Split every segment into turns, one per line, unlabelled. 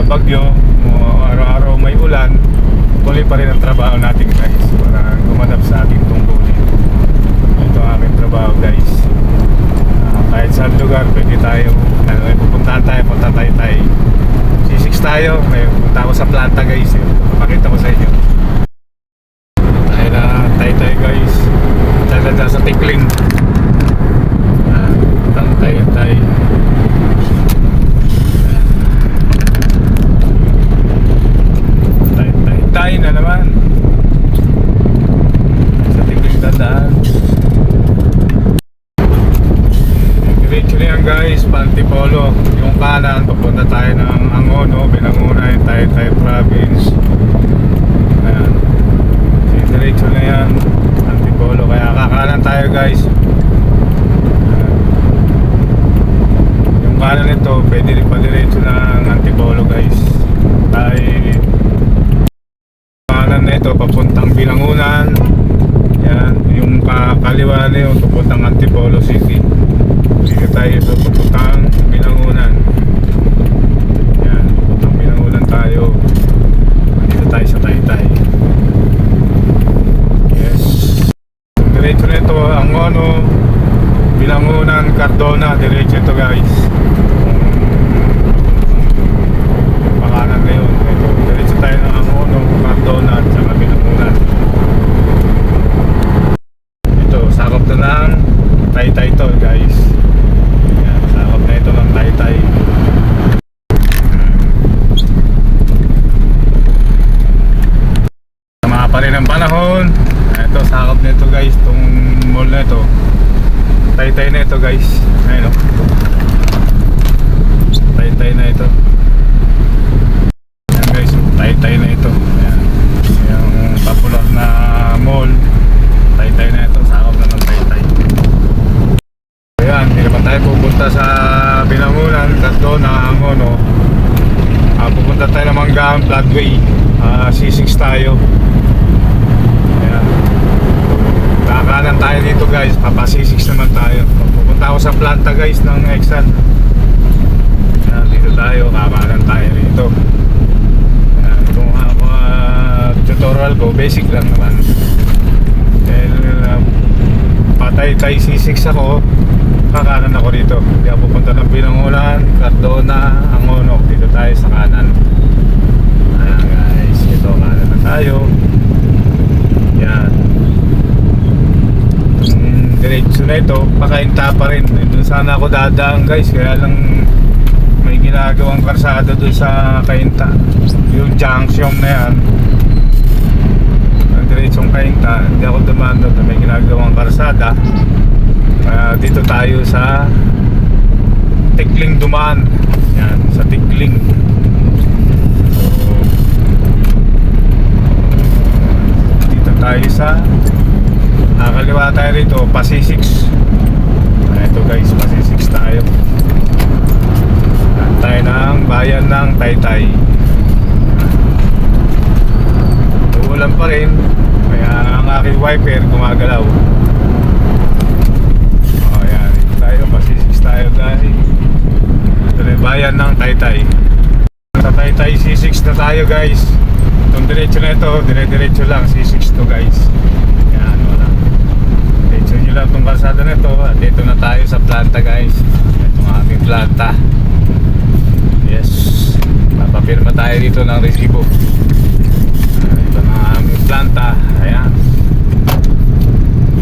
bagyo, araw-araw may ulan, tuloy pa rin ang trabaho natin guys para gumanap sa ating tungkulin. Ito ang aking trabaho guys. Kahit saan lugar pwede tayo, pupuntahan tayo, punta tayo C6 tayo, may punta ako sa planta guys, pakita ko sa inyo. Tayo na tayo guys, talaga sa Tikling. Tayo tayo na naman sa Tikling dadaan. Diretso na yan guys, Antipolo. Yung kanan, papunta tayo ng Angono, Binangonan, tayo province. Ayan, diretso na yan, Antipolo. Kaya kakanan tayo guys. Yung kanan nito, pwede rin pa diretso ng Antipolo guys. Tayo kanan na ito, papuntang Binangonan. Yan, yung kaliwa na yun, papuntang Antipolo City. Dito tayo sa papuntang Binangonan. Yan, papuntang Binangonan tayo. Dito tayo sa Taytay. Yes. Diretso na ito, Angono, Binangonan, Cardona. Diretso ito guys. Pakanan na yun. Ito, diretso tayo ng Angono, Cardona at saka Binangonan. Ito, sakop na ng Taytay to guys. Yan, sakop na ito ng Taytay. Sama pa rin ang panahon. Ito, sakop na ito guys, itong mall na ito. Taytay na ito guys. Ayun o, Taytay na ito. Ayan guys, Taytay na ito. Ayan, yung popular na mall. Taytay na ito, sakop na ng Taytay. Ayan, hindi naman tayo pupunta sa Binangonan, Cardona, Angono. Pupunta tayo ng Manggahan Floodway. C6 tayo. Ayan, kakanan tayo dito guys, papa C6 naman tayo. Pupunta ako sa planta guys ng Exxon. Ayan, dito tayo, kakanan tayo dito. Ayan, itong tutorial ko, basic lang naman. Patay C6 ako, kakanan ako dito. Kaya pupunta ng Binangonan, Cardona, Angono. Dito tayo sa kanan. Ayan guys, ito kanan na tayo. Yan. Diretso na ito, pakainta pa rin. Doon sana ako dadaan guys, kaya lang may ginagawang karsada doon sa Kainta. Yung junction na yan, diretsong Kainta, hindi ako dumaan doon, may ginagawang karsada. Dito tayo sa Tikling dumaan. Yan, sa Tikling. So, dito tayo sa kaliwa tayo rito, C6. Ito guys, C6 tayo. At tayo ng bayan ng Taytay. Uulan pa rin, kaya ang aking wiper gumagalaw. Ayan, dito tayo, C6 tayo guys. Ito na yung bayan ng Taytay. Sa Taytay C6 na tayo guys. Itong diretso na ito, dire-diretso lang C6 to guys. Ayan, wala. Diretso nyo lang itong kalsada na ito. At dito na tayo sa planta guys. Ito ang aming planta. Yes, papapirma tayo dito ng resibo. Ito na ang aming planta. Ayan.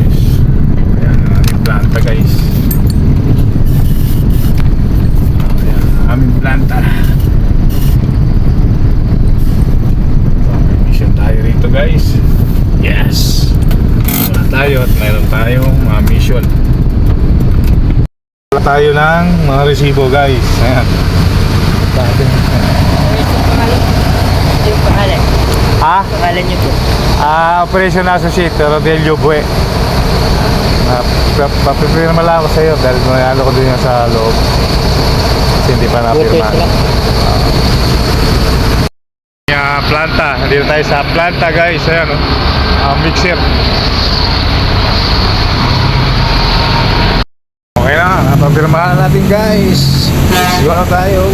Yes, ayan ang aming planta guys. Ayan ang aming planta. Mission tayo rito guys. Yes, wala tayo at mayroon tayong mga mission. Wala tayo ng mga resibo guys. Ayan.
Yung pangalan.
Ha?
Pangalan niyo po.
Operation Associate Rodelio Bue. Papipirma lang ako sa iyo dahil manalo ko din yan sa loob. Kasi hindi pa napirma. Planta. Dito tayo sa planta guys. Ayan o. Mixer. Okay na. Napapirmahan natin guys. Siwa na tayo.